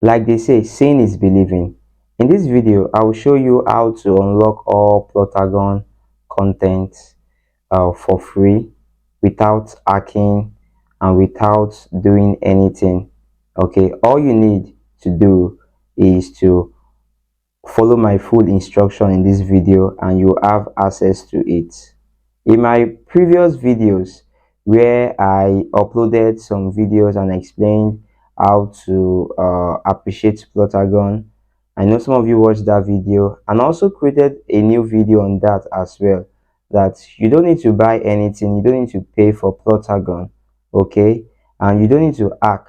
Like they say, seeing is believing. In this video, I will show you how to unlock all Plotagon content for free without hacking and without doing anything. Okay, all you need to do is to follow my full instruction in this video and you have access to it. In my previous videos where I uploaded some videos and explained how to appreciate Plotagon, I know some of you watched that video and also created a new video on that as well, that you don't need to buy anything, you don't need to pay for Plotagon, okay, and you don't need to hack,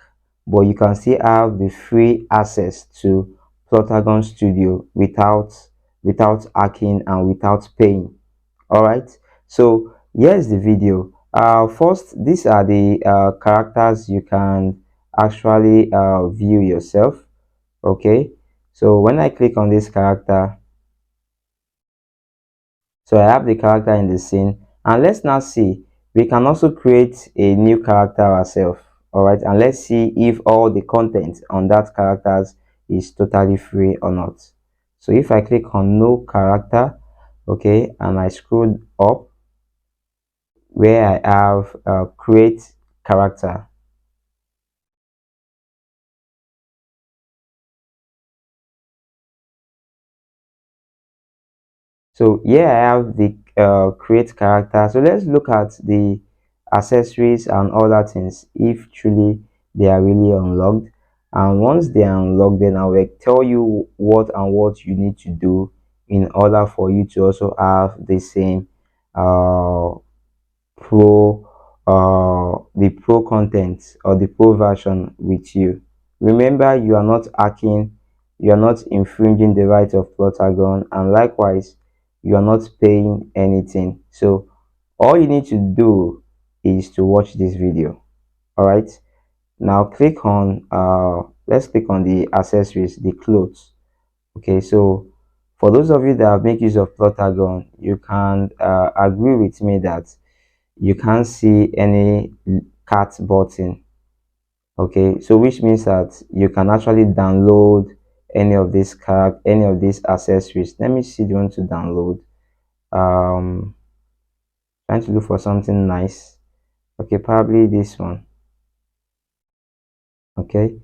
but you can still have the free access to Plotagon Studio without hacking and without paying. All right, so here's the video. First, these are the characters you can actually view yourself. Okay, so when I click on this character, so I have the character in the scene, and let's now see, we can also create a new character ourselves. All right, and let's see if all the content on that characters is totally free or not. So if I click on no character, okay, and I scroll up where I have create character. So here I have the create character. So let's look at the accessories and other things if truly they are really unlocked. And once they are unlocked, then I will tell you what and what you need to do in order for you to also have the same uh, pro the pro content or the pro version with you. Remember, you are not hacking, you are not infringing the right of Plotagon, and likewise you are not paying anything. So all you need to do is to watch this video. All right, now click on let's click on the accessories, the clothes. Okay, so for those of you that have made use of Plotagon, you can agree with me that you can't see any cat button. Okay, so which means that you can actually download any of these accessories. Let me see the one to download. um Trying to look for something nice. Okay, probably this one. Okay,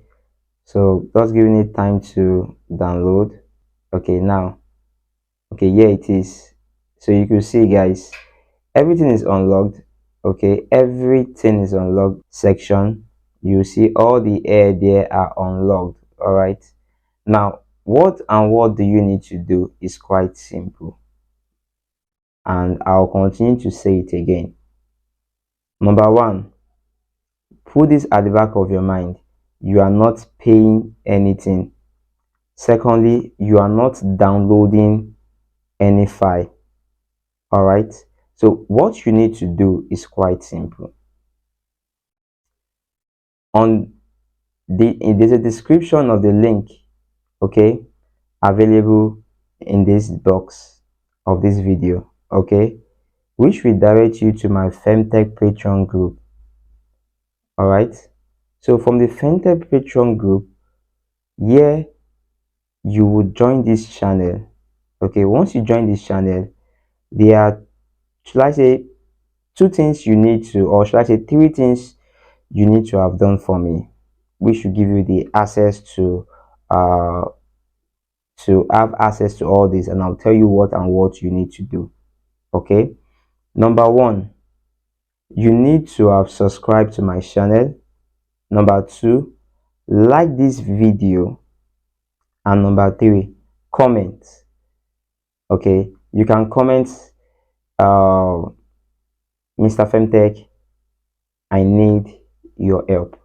so just giving it time to download. Okay, now, okay, here it is. So you can see, guys, everything is unlocked. Okay, everything is unlocked section. You see all the air there are unlocked. All right, now what do you need to do is quite simple, and I'll continue to say it again. Number one, put this at the back of your mind: you are not paying anything. Secondly, you are not downloading any file. All right, so what you need to do is quite simple. On there's a description of the link, okay, available in this box of this video, okay, which will direct you to my femtech Patron group. All right, so from the femtech Patron group, here you would join this channel. Okay, once you join this channel, there are, should I say, two things you need to, or should I say three things you need to have done for me, which should give you the access uh to have access to all this, and I'll tell you what and what you need to do. Okay, number one, you need to have subscribed to my channel. Number two, like this video. And number three, comment. Okay, you can comment, uh Mr. Femtech, I need your help.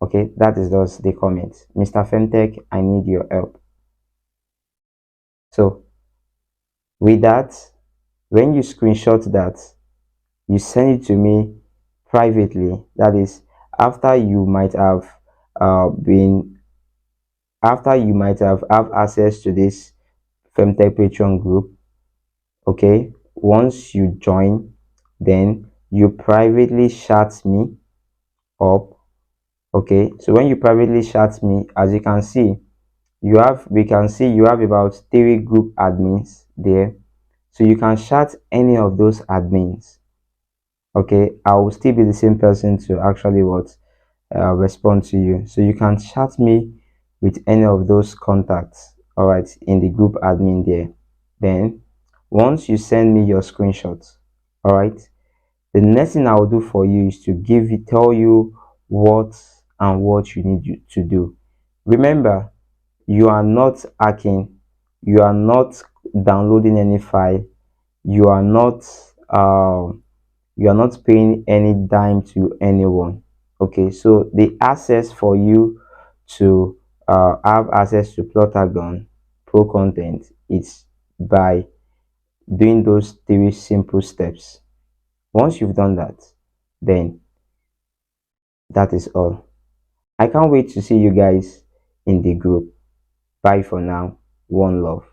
Okay, that is just the comment. Mr. Femtech, I need your help. So with that, when you screenshot that, you send it to me privately. That is, after you might have been after you might have access to this femtech Patreon group. Okay, once you join, then you privately chat me up. Okay, so when you privately chat me, as you can see, we can see you have about three group admins there. So you can chat any of those admins. Okay, I will still be the same person to actually what respond to you. So you can chat me with any of those contacts, all right, in the group admin there. Then once you send me your screenshots, all right, the next thing I will do for you is to tell you what you need to do. Remember, you are not hacking, you are not downloading any file, you are not um you are not paying any dime to anyone. Okay, so the access for you to have access to Plotagon pro content is by doing those three simple steps. Once you've done that, then that is all. I can't wait to see you guys in the group. Bye for now. One love.